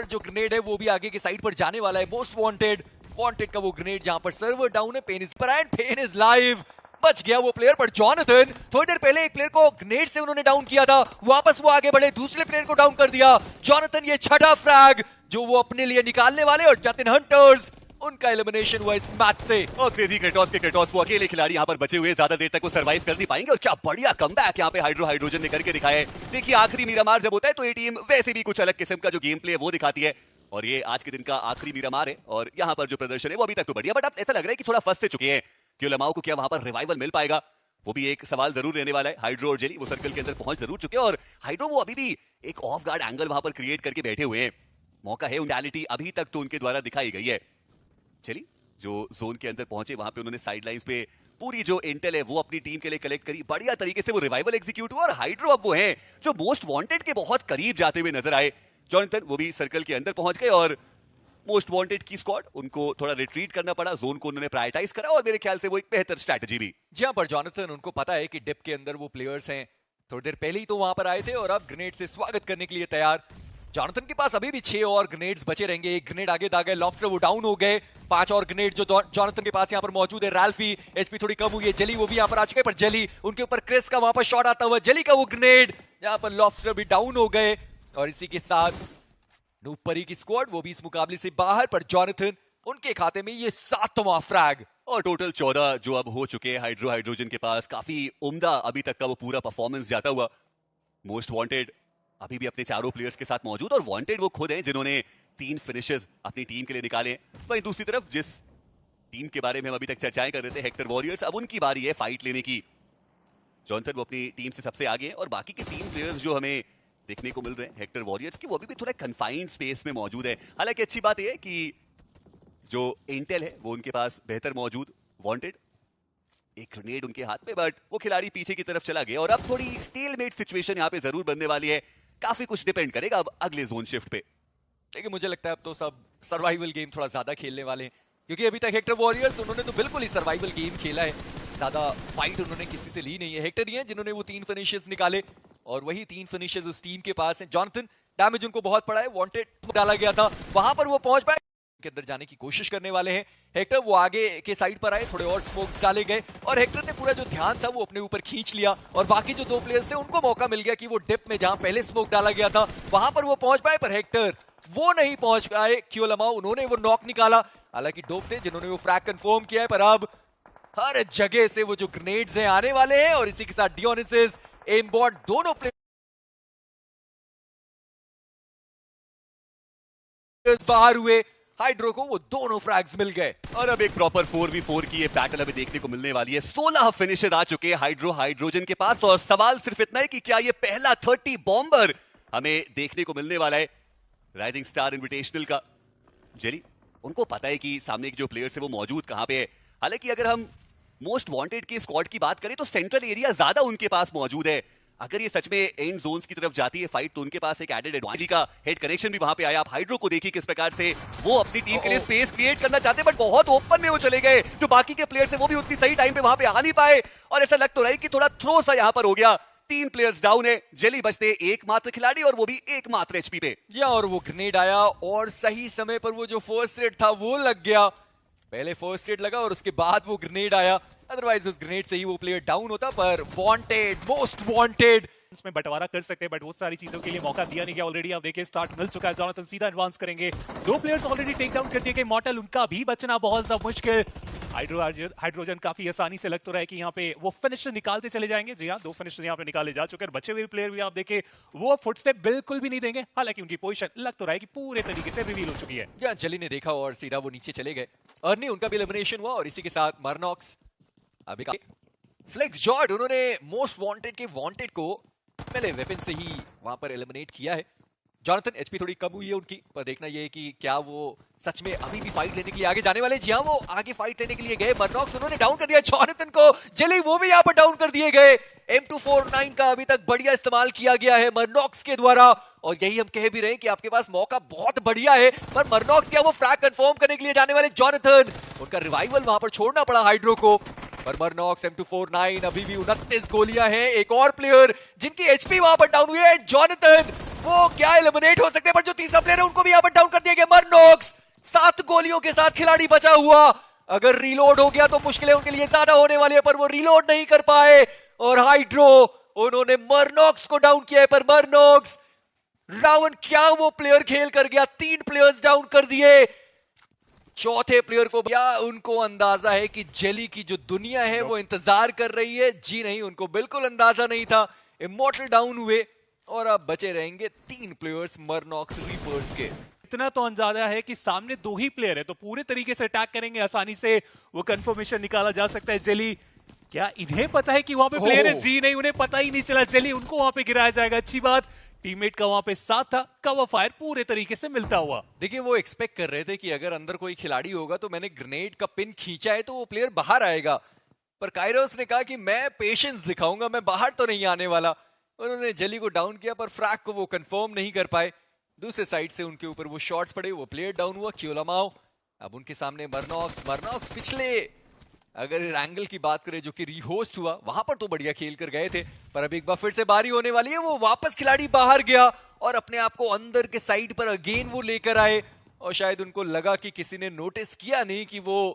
और जो ग्रेनेड है वो भी आगे की साइड पर जाने वाला है। मोस्ट वांटेड का वो ग्रेनेड जहां पर सर्वर डाउन है। पेन इज लाइव, बच गया वो प्लेयर, पर जॉनथन थोड़ी देर पहले एक प्लेयर को ग्रेनेड से उन्होंने डाउन किया था, वापस वो आगे बढ़े, दूसरे प्लेयर को डाउन कर दिया। जॉनथन ये छठा फ्रैग जो वो अपने लिए निकालने वाले, और जतिन हंटर्स उनका एलिमिनेशन हुआ इस मैच से। और क्रेजी क्रेटोस वो अकेले खिलाड़ी यहाँ पर बचे हुए, ज्यादा देर तक वो सर्वाइव कर नहीं पाएंगे। और क्या बढ़िया कमबैक यहाँ पे हाइड्रोजन ने करके दिखाया है। देखिए आखिरी मीरामार जब होता है तो ये टीम वैसे भी कुछ अलग किस्म का जो गेम प्ले है वो दिखाती है, और ये आज के दिन का आखिरी मीरामार है। और यहाँ पर जो प्रदर्शन है वो अभी तक तो बढ़िया, बट अब ऐसा लग रहा है कि थोड़ा फंस से चुके हैं। क्योलमाओ को क्या वहां पर रिवाइवल मिल पाएगा, वो भी एक सवाल जरूर रहने वाला है। हाइड्रो और जेली वो सर्कल के अंदर पहुंच जरूर चुके हैं, और हाइड्रो वो अभी भी एक ऑफ गार्ड एंगल वहां पर क्रिएट करके बैठे हुए हैं। मौका है, उनैलिटी अभी तक तो उनके द्वारा दिखाई गई है। चलिए जो जोन के अंदर पहुंचे वहां पे उन्होंने साइड लाइंस पे पूरी जो इंटेल है वो अपनी टीम के लिए कलेक्ट करी, बढ़िया तरीके से वो रिवाइवल एग्जीक्यूट हुआ। और हाइड्रो अब वो हैं जो मोस्ट वांटेड के बहुत करीब जाते हुए नजर आए। जॉनथन वो भी सर्कल के अंदर पहुंच गए, और मोस्ट वांटेड की स्क्वाड उनको थोड़ा रिट्रीट करना पड़ा, जोन को उन्होंने प्रायोरिटाइज करा, और मेरे ख्याल से वो एक बेहतर स्ट्रैटेजी भी। जहां पर जॉनथन उनको पता है कि डिप के अंदर वो प्लेयर्स हैं, थोड़ी देर पहले ही तो वहां पर आए थे, और अब ग्रेनेड से स्वागत करने के लिए तैयार। जॉनथन के पास अभी भी 6 और ग्रेनेड्स बचे रहेंगे। एक ग्रेनेड आगे दागे, लॉब्स्टर वो डाउन हो गए। 5 और ग्रेनेड जो जॉनथन के पास यहाँ पर मौजूद है। रैल्फी एचपी थोड़ी कम हुई है, जेली वो भी यहाँ पर आ चुके हैं, पर जेली उनके ऊपर क्रिस का वहां पर शॉट आता हुआ, जेली का वो ग्रेनेड, यहाँ पर लॉब्स्टर भी डाउन हो गए। और इसी के साथ नूपरी की स्क्वाड वो भी इस मुकाबले से बाहर, पर जॉनथन उनके खाते में ये 7वां फ्रैग। और टोटल 14 जो अब हो चुके हैं हाइड्रोजन के पास। काफी उम्दा अभी तक का वो पूरा परफॉर्मेंस जाता हुआ। मोस्ट वांटेड अभी भी अपने चारों प्लेयर्स के साथ मौजूद, और वांटेड वो खुद हैं जिन्होंने 3 फिनिशेस अपनी टीम के लिए निकाले। वहीं दूसरी तरफ जिस टीम के बारे में हम अभी तक चर्चाएं कर रहे थे, हेक्टर वॉरियर्स, अब उनकी बारी है फाइट लेने की। जॉनथन वो अपनी टीम से सबसे आगे है, और बाकी के 3 प्लेयर्स जो हमें देखने को मिल रहे हैं हेक्टर वॉरियर्स की, वो अभी भी थोड़ा कन्फाइंड स्पेस में मौजूद है। हालांकि अच्छी बात यह है कि जो इंटेल है वो उनके पास बेहतर मौजूद। वांटेड एक ग्रेनेड उनके हाथ में, बट वो खिलाड़ी पीछे की तरफ चला गया, और अब थोड़ी स्टेलमेट सिचुएशन यहाँ पे जरूर बनने वाली है। काफी कुछ डिपेंड करेगा अब अगले जोन शिफ्ट पे। लेकिन मुझे लगता है अब तो सब सर्वाइवल गेम थोड़ा ज्यादा खेलने वाले हैं, क्योंकि अभी तक हेक्टर वॉरियर्स उन्होंने तो बिल्कुल ही सर्वाइवल गेम खेला है, ज्यादा फाइट उन्होंने किसी से ली नहीं है। हेक्टर ही हैं जिन्होंने वो 3 फिनिशेस निकाले, और वही 3 फिनिशेस उस टीम के पास हैं। जॉनथन डैमेज उनको बहुत पड़ा है, वांटेड डाला गया था, वहां पर वो पहुंच पाए, के अंदर जाने की कोशिश करने वाले हैं। हेक्टर वो आगे के साइड पर आए, थोड़े और स्मोक्स डाले गए, और हेक्टर ने पूरा जो ध्यान था वो अपने ऊपर खींच लिया, और बाकी जो 2 प्लेयर्स थे उनको मौका मिल गया कि वो डिप में जहां पहले स्मोक डाला गया था वहां पर वो पहुंच पाए, पर हेक्टर वो नहीं पहुंच पाए। क्योलमाओ उन्होंने वो नॉक निकाला, हालांकि डोप थे जिन्होंने वो फ्रैग कंफर्म किया है, पर अब हर जगह से वो जो ग्रेनेड्स हैं आने वाले हैं। और इसी के साथ डियोनिसिस, एमबॉट दोनों प्लेयर्स बाहर हुए। हाइड्रो को वो दोनों फ्रैग्स मिल गए, और अब एक प्रॉपर 4v4 की ये बैटल अभी देखने को मिलने वाली है। 16 फिनिशेस आ चुके हैं हाइड्रोजन के पास, और सवाल सिर्फ इतना है कि क्या ये पहला 30 बॉम्बर हमें देखने को मिलने वाला है राइजिंग स्टार इन्विटेशनल का। जेली उनको पता है कि सामने के जो प्लेयर्स है वो मौजूद कहां पे है। हालांकि अगर हम मोस्ट वांटेड के स्क्वाड की बात करें तो सेंट्रल एरिया ज्यादा उनके पास मौजूद है। अगर ये सच में एंड जोन्स की तरफ जाती है फाइट, तो उनके पास एक एडेड एडवांटेज का हेड कनेक्शन भी वहां पे आया। आप हाइड्रो को देखिए किस प्रकार से वो अपनी टीम के लिए स्पेस क्रिएट करना चाहते हैं, बट बहुत ओपन में वो चले गए। जो बाकी के प्लेयर्स हैं वो भी उतनी सही टाइम पे वहां पे आ नहीं पाए, और ऐसा लग तो रहा है कि थोड़ा थ्रो सा यहां पर हो गया। 3 प्लेयर्स डाउन है, जेली बचते एकमात्र खिलाड़ी, और वो भी एकमात्र एचपी पे। और वो ग्रेनेड आया, और सही समय पर वो जो फर्स्ट एड था वो लग गया। पहले फर्स्ट एड लगा और उसके बाद वो ग्रेनेड आया, अदरवाइज उस ग्रेनेड से ही वो प्लेयर डाउन होता। पर वांटेड, मोस्ट वांटेड में बंटवारा कर सकते हैं, बट वो सारी चीजों के लिए मौका दिया नहीं गया। ऑलरेडी आप देखिए स्टार्ट मिल चुका है, जॉनथन सीधा एडवांस करेंगे। 2 प्लेयर्स ऑलरेडी टेक डाउन कर दिए गए, मॉर्टल उनका भी बचना बहुत ज्यादा मुश्किल। हाइड्रोजन काफी आसानी से लग तो रहा है कि यहाँ पे वो फिनिशर निकालते चले जाएंगे। जी हाँ, 2 फिनिशर यहाँ पे निकाले जा चुके हैं। बचे हुए प्लेयर भी आप देखे वो फुटस्टेप बिल्कुल भी नहीं देंगे, हालांकि उनकी पोजीशन लग तो रहा है कि पूरे तरीके से रिवील हो चुकी है। जहाँ जेली ने देखा और सीधा वो नीचे चले गए, अर्नी उनका भी एलिमिनेशन हुआ, और इसी के साथ मरनॉक्स अभी फ्लेक्स जॉर्ड उन्होंने मोस्ट वांटेड के वांटेड को पहले वेपन से ही वहां पर एलिमिनेट किया है। जॉनथन एचपी थोड़ी कम हुई है उनकी, पर देखना ये है कि क्या वो सच में अभी भी फाइट लेने के लिए आगे जाने वाले। जी हाँ, वो आगे फाइट लेने के लिए गए। मरनॉक्स उन्होंने डाउन कर दिया जॉनथन को, जेली वो भी यहाँ पर डाउन कर दिए गए। M249 का अभी तक बढ़िया इस्तेमाल किया गया है मरनॉक्स के द्वारा, और यही हम कह भी रहे हैं कि आपके पास मौका बहुत बढ़िया है। पर मरनॉक्स क्या वो फ्रैग कंफर्म करने के लिए जाने वाले जॉनथन, उनका रिवाइवल वहां पर छोड़ना पड़ा हाइड्रो को। पर मरनॉक्स M249 अभी भी 29 गोलियां हैं। एक और प्लेयर जिनकी एचपी वहां पर डाउन हुई है, जॉनथन, वो क्या एलिमिनेट हो सकते हैं, पर जो तीसरा प्लेयर है उनको भी यहां पर डाउन कर दिया गया। मरनॉक्स 7 गोलियों के साथ खिलाड़ी बचा हुआ, अगर रीलोड हो गया तो मुश्किलें उनके लिए ज्यादा होने वाली है, पर वो रीलोड नहीं कर पाए। और हाइड्रो, उन्होंने मरनॉक्स को डाउन किया है, पर मरनॉक्स रावण क्या वो प्लेयर खेल कर गया, 3 प्लेयर्स डाउन कर दिए। चौथे प्लेयर को क्या उनको अंदाजा है कि जेली की जो दुनिया है वो इंतजार कर रही है? जी नहीं, उनको बिल्कुल अंदाजा नहीं था। इमॉर्टल डाउन हुए और अब बचे रहेंगे 3 प्लेयर्स मरनॉक्स रीपर्स के। इतना तो अंदाजा है कि सामने 2 ही प्लेयर है, तो पूरे तरीके से अटैक करेंगे, आसानी से वो कंफर्मेशन निकाला जा सकता है। जेली, क्या इन्हें पता है कि वहां पे प्लेयर है? जी नहीं, उन्हें पता ही नहीं चला। जेली, उनको वहां पे गिराया जाएगा, अच्छी बात। टीममेट का वहां पे साथ था, कवर फायर पूरे तरीके से मिलता हुआ। देखिए, वो एक्सपेक्ट कर रहे थे कि अगर अंदर कोई खिलाड़ी होगा तो मैंने ग्रेनेड का पिन खींचा है तो वो प्लेयर बाहर आएगा, पर काइरोस ने कहा कि मैं पेशेंस दिखाऊंगा, मैं बाहर तो नहीं आने वाला। उन्होंने जेली को डाउन किया, पर फ्रैग को वो कंफर्म नहीं कर पाए। दूसरे साइड से उनके ऊपर वो शॉट्स पड़े, वो प्लेयर डाउन हुआ। क्योलामाओ, अब उनके सामने मरनॉक्स पिछले अगर एंगल की बात करें जो कि रीहोस्ट हुआ, वहां पर तो बढ़िया खेल कर गए थे, पर अब एक बार फिर से बारी होने वाली है। वो वापस खिलाड़ी बाहर गया और अपने आप को अंदर के साइड पर अगेन वो लेकर आए, और शायद उनको लगा कि किसी ने नोटिस किया नहीं कि वो